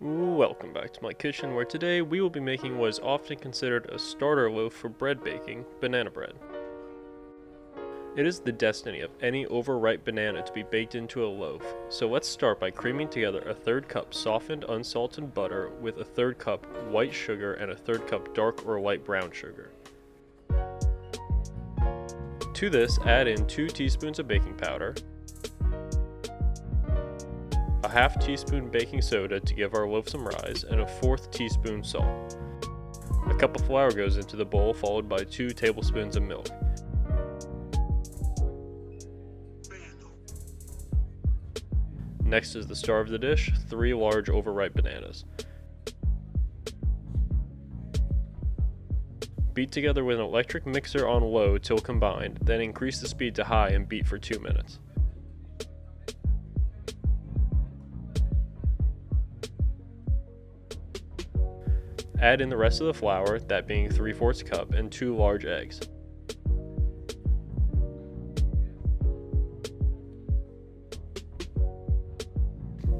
Welcome back to my kitchen, where today we will be making what is often considered a starter loaf for bread baking, banana bread. It is the destiny of any overripe banana to be baked into a loaf, so let's start by creaming together a third cup softened unsalted butter with a third cup white sugar and a third cup dark or light brown sugar. To this, add in 2 teaspoons of baking powder, a half teaspoon baking soda to give our loaf some rise, and a 1/4 teaspoon salt. A cup of flour goes into the bowl, followed by 2 tablespoons of milk. Next is the star of the dish, 3 large overripe bananas. Beat together with an electric mixer on low till combined, then increase the speed to high and beat for 2 minutes. Add in the rest of the flour, that being 3/4 cup, and 2 large eggs.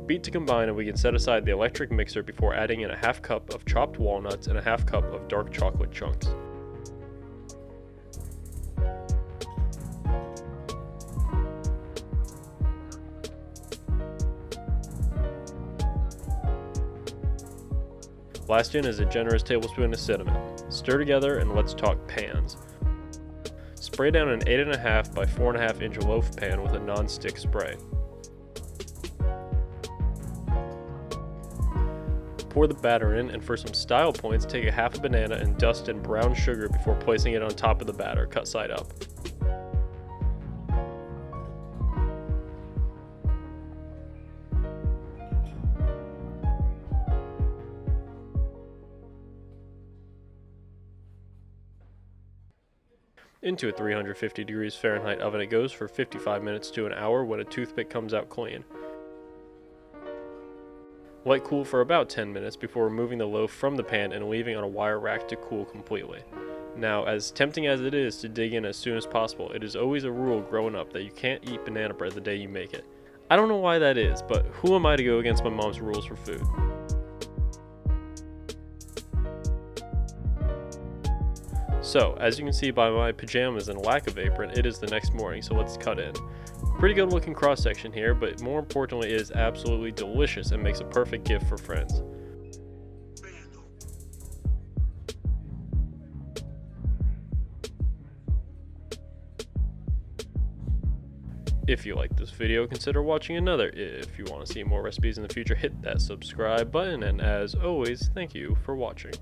Beat to combine, and we can set aside the electric mixer before adding in a half cup of chopped walnuts and a half cup of dark chocolate chunks. Last in is a generous tablespoon of cinnamon. Stir together and let's talk pans. Spray down an 8.5 by 4.5 inch loaf pan with a non-stick spray. Pour the batter in, and for some style points, take a half a banana and dust in brown sugar before placing it on top of the batter, cut side up. Into a 350 degrees Fahrenheit oven it goes for 55 minutes to an hour when a toothpick comes out clean. Let cool for about 10 minutes before removing the loaf from the pan and leaving on a wire rack to cool completely. Now, as tempting as it is to dig in as soon as possible, it is always a rule growing up that you can't eat banana bread the day you make it. I don't know why that is, but who am I to go against my mom's rules for food? So, as you can see by my pajamas and lack of apron, it is the next morning, so let's cut in. Pretty good looking cross section here, but more importantly, it is absolutely delicious and makes a perfect gift for friends. If you like this video, consider watching another. If you want to see more recipes in the future, hit that subscribe button, and as always, thank you for watching.